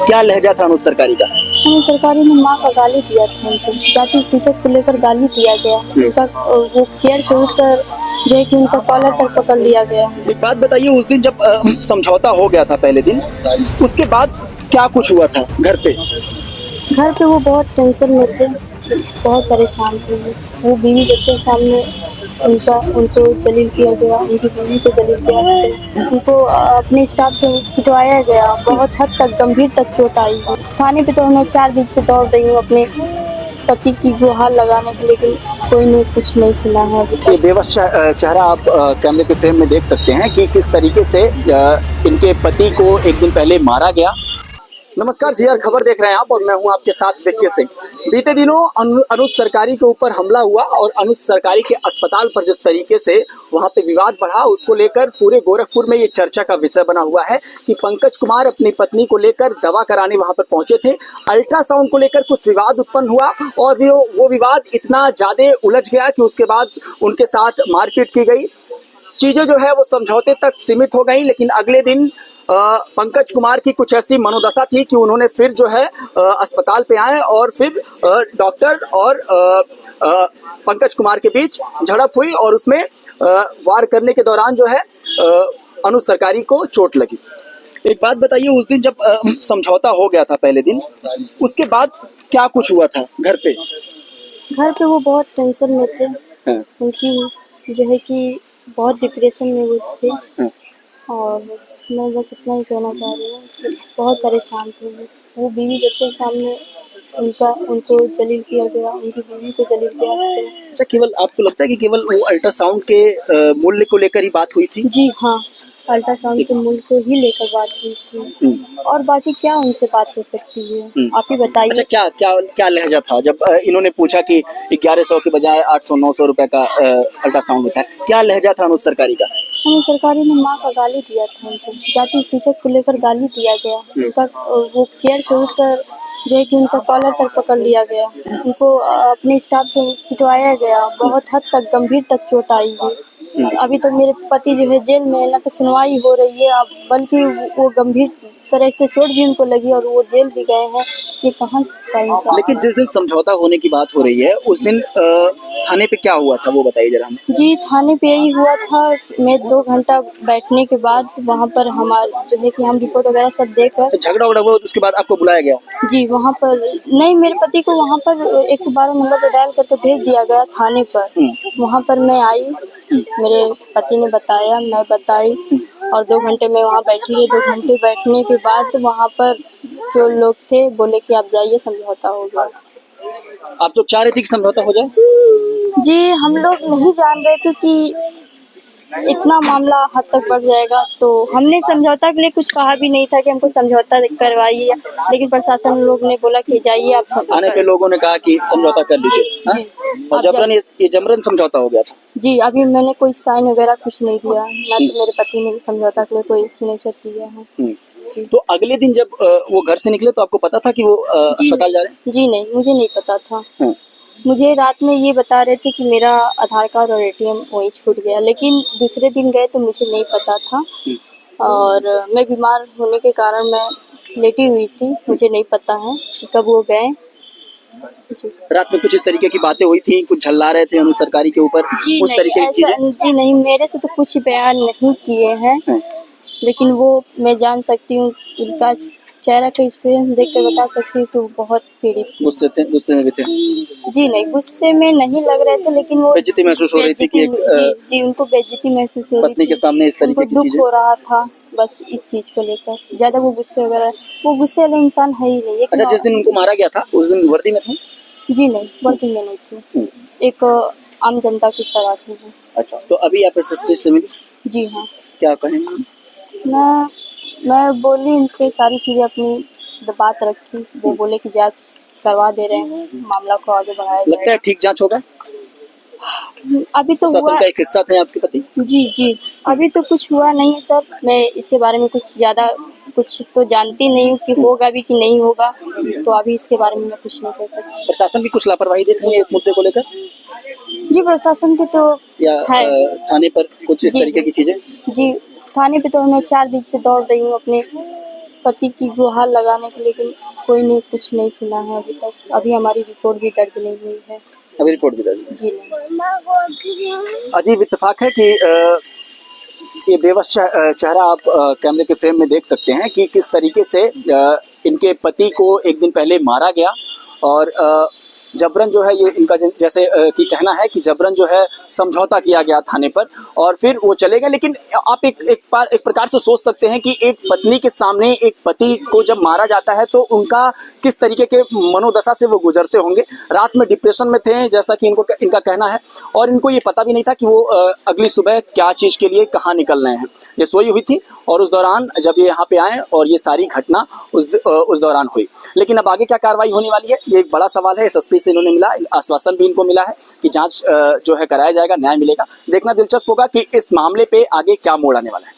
क्या लहजा था अनुज सरकारी का? हमें सरकारी ने माँ का गाली दिया था, उनको जाति सूचक को लेकर गाली दिया गया। उनका वो चेयर से उठकर जो है कि उनका कॉलर तक पकड़ लिया गया। एक बात बताइए, उस दिन जब समझौता हो गया था पहले दिन, उसके बाद क्या कुछ हुआ था घर पे? घर पे वो बहुत टेंशन में थे, बहुत परेशान थे। वो बीवी बच्चे के सामने उनको जलील किया गया, उनकी बीवी को जलील किया गया, उनको अपने स्टाफ से पिटवाया गया, बहुत हद तक गंभीर तक चोट आई। थाने पे तो मैं 4 दिन से दौड़ रही हूँ अपने पति की गुहार लगाने के, लेकिन कोई नहीं, कुछ नहीं सुना है अभी ये तक। बेबस चेहरा आप कैमरे के फ्रेम में देख सकते हैं कि किस तरीके से इनके पति को एक दिन पहले मारा गया। नमस्कार, जीआर खबर देख रहे हैं आप और मैं हूं आपके साथ विक्की सिंह। बीते दिनों अनुज सरकारी के ऊपर हमला हुआ और अनुज सरकारी के अस्पताल पर जिस तरीके से वहां पे विवाद बढ़ा, उसको लेकर पूरे गोरखपुर में ये चर्चा का विषय बना हुआ है कि पंकज कुमार अपनी पत्नी को लेकर दवा कराने वहां पर पहुंचे थे। अल्ट्रासाउंड को लेकर कुछ विवाद उत्पन्न हुआ और वो विवाद इतना ज्यादा उलझ गया कि उसके बाद उनके साथ मारपीट की गई। चीजें जो है वो समझौते तक सीमित हो गई, लेकिन अगले दिन पंकज कुमार की कुछ ऐसी मनोदशा थी कि उन्होंने फिर जो है अस्पताल पे आए और फिर डॉक्टर और पंकज कुमार के बीच झड़प हुई और उसमें वार करने के दौरान जो है अनुज सरकारी को चोट लगी। एक बात बताइए, उस दिन जब समझौता हो गया था पहले दिन, उसके बाद क्या कुछ हुआ था घर पे? घर पे वो बहुत टेंशन में थे, उनकी जो है कि बहुत डिप्रेशन में वो थे। और मैं बस इतना ही कहना चाह रही हूँ कि बहुत परेशान थे वो बीवी बच्चे के सामने उनको जलील किया गया, उनकी बीवी को जलील किया गया। अच्छा, केवल आपको लगता है कि केवल वो अल्ट्रासाउंड के मूल्य को लेकर ही बात हुई थी? जी हाँ, अल्ट्रासाउंड के मूल्य को ही लेकर बात हुई थी और बाकी क्या उनसे बात हो सकती है, आप ही बताइए। अच्छा, क्या क्या क्या लहजा था जब इन्होंने पूछा कि 1100 के बजाय 800-900 रुपए का अल्ट्रासाउंड होता है? क्या लहजा था अनुज सरकारी का? हमें सरकारी ने माँ का गाली दिया था, उनको जाति सूचक को लेकर गाली दिया गया। उनका वो चेयर से उठकर जो है कि उनका कॉलर तक पकड़ लिया गया, उनको अपने स्टाफ से पिटवाया गया, बहुत हद तक गंभीर तक चोट आई है। अभी तक मेरे पति जो है जेल में है, ना तो सुनवाई हो रही है, अब बल्कि वो गंभीर तरह से चोट भी उनको लगी और वो जेल भी गए हैं। ये कहाँ का इंसाफ? लेकिन जिस दिन समझौता होने की बात हो रही है, उस दिन थाने पे क्या हुआ था वो बताइए जरा हमें। जी, थाने पे यही हुआ था। मैं 2 घंटा बैठने के बाद वहाँ पर हमारा जो है कि हम रिपोर्ट वगैरह सब देकर झगड़ा उगड़ा हुआ, उसके बाद आपको बुलाया गया? जी, वहाँ पर नहीं, मेरे पति को वहाँ पर 112 नंबर पर डायल करके भेज दिया गया थाने पर। वहाँ पर मैं आई, मेरे पति ने बताया, मैं बताई और 2 घंटे मैं वहाँ बैठी रही। 2 घंटे बैठने के बाद वहाँ पर जो लोग थे बोले कि आप जाइए, समझौता होगा। आप तो चाह रहे थे कि समझौता हो जाए? जी, हम लोग नहीं जान रहे थे कि इतना मामला हद तक बढ़ जाएगा, तो हमने समझौता के लिए कुछ कहा भी नहीं था कि हमको समझौता करवाइए, लेकिन प्रशासन लोग ने बोला कि जाइए आप। आने पे लोगों ने कहा कि समझौता कर लीजिए, जी, और जबरन समझौता हो गया था। जी, अभी मैंने कोई साइन वगैरह कुछ नहीं दिया, ना तो मेरे पति ने समझौता के लिए कोई सिग्नेचर किया है। जी। तो अगले दिन जब वो घर से निकले तो आपको पता था कि वो अस्पताल जा रहे हैं? जी नहीं, मुझे नहीं पता था। मुझे रात में ये बता रहे थे कि मेरा आधार कार्ड और एटीएम वहीं छूट गया, लेकिन दूसरे दिन गए तो मुझे नहीं पता था और मैं बीमार होने के कारण मैं लेटी हुई थी, मुझे नहीं पता है कि कब वो गए। जी। रात में कुछ इस तरीके की बातें हुई थी, कुछ झल्ला रहे थे अनुज सरकारी के ऊपर, जी उस नहीं, तरीके की चीजें? जी नहीं, मेरे से तो कुछ बयान नहीं किए हैं, लेकिन वो मैं जान सकती हूँ, उनका चेहरा का एक्सपीरियंस देख कर बता सकती हूँ कि वो बहुत पीड़ित थी। गुस्से में भी थे? जी नहीं, गुस्से में नहीं लग रहे थे, लेकिन वो बेइज्जती महसूस हो रही थी कि जी, उनको बेइज्जती महसूस हो रही थी, पत्नी के सामने इस तरीके की दुख चीजें? हो रहा था बस इस चीज को लेकर। ज्यादा वो गुस्से वाला इंसान है ही नहीं। अच्छा, जिस दिन उनको मारा गया था उस दिन वर्दी में थे? जी नहीं, वर्दी में नहीं थी, एक आम जनता की तरह थी वो। अच्छा, तो अभी आप एसएसपी से मिली? जी हाँ, क्या कहेंगे? मैं बोली इनसे सारी चीजें, अपनी बात रखी, वो बोले कि जांच करवा दे रहे हैं, मामला को आगे बढ़ाया लगता है जाएगा। ठीक जांच होगा? अभी तो शासन हुआ का एक हिस्सा थे आपके पति? जी, अभी तो कुछ हुआ नहीं है सर, मैं इसके बारे में कुछ ज़्यादा कुछ तो जानती नहीं हूँ कि होगा भी कि नहीं होगा, तो अभी इसके बारे में मैं कुछ नहीं कह सकती। प्रशासन की कुछ लापरवाही देख रही है इस मुद्दे को लेकर, जी, प्रशासन की तो या है। थाने पर कुछ इस जी, तरीके की चीजें? जी, थाने पे तो मैं 4 दिन से दौड़ रही हूँ अपने पति की गुहार लगाने की, लेकिन कोई ने कुछ नहीं सुना है अभी तक। अभी हमारी रिपोर्ट भी दर्ज नहीं हुई है। अभी रिपोर्ट भी दर्ज जी नहीं। अजीब इत्तेफाक है कि ये बेबस चेहरा आप कैमरे के फ्रेम में देख सकते हैं कि किस तरीके से इनके पति को एक दिन पहले मारा गया और जबरन जो है ये इनका जैसे कि कहना है कि जबरन जो है समझौता किया गया थाने पर और फिर वो चले गए। लेकिन आप एक प्रकार से सोच सकते हैं कि एक पत्नी के सामने एक पति को जब मारा जाता है तो उनका किस तरीके के मनोदशा से वो गुजरते होंगे। रात में डिप्रेशन में थे जैसा कि इनका कहना है और इनको ये पता भी नहीं था कि वो अगली सुबह क्या चीज़ के लिए कहाँ निकल रहे हैं। ये सोई हुई थी और उस दौरान जब ये यहाँ पे आए और ये सारी घटना उस दौरान हुई। लेकिन अब आगे क्या कार्रवाई होने वाली है ये एक बड़ा सवाल है। एसएसपी से इन्होंने मिला, आश्वासन भी इनको मिला है कि जांच जो है कराया जाएगा, न्याय मिलेगा। देखना दिलचस्प होगा कि इस मामले पे आगे क्या मोड़ आने वाला है।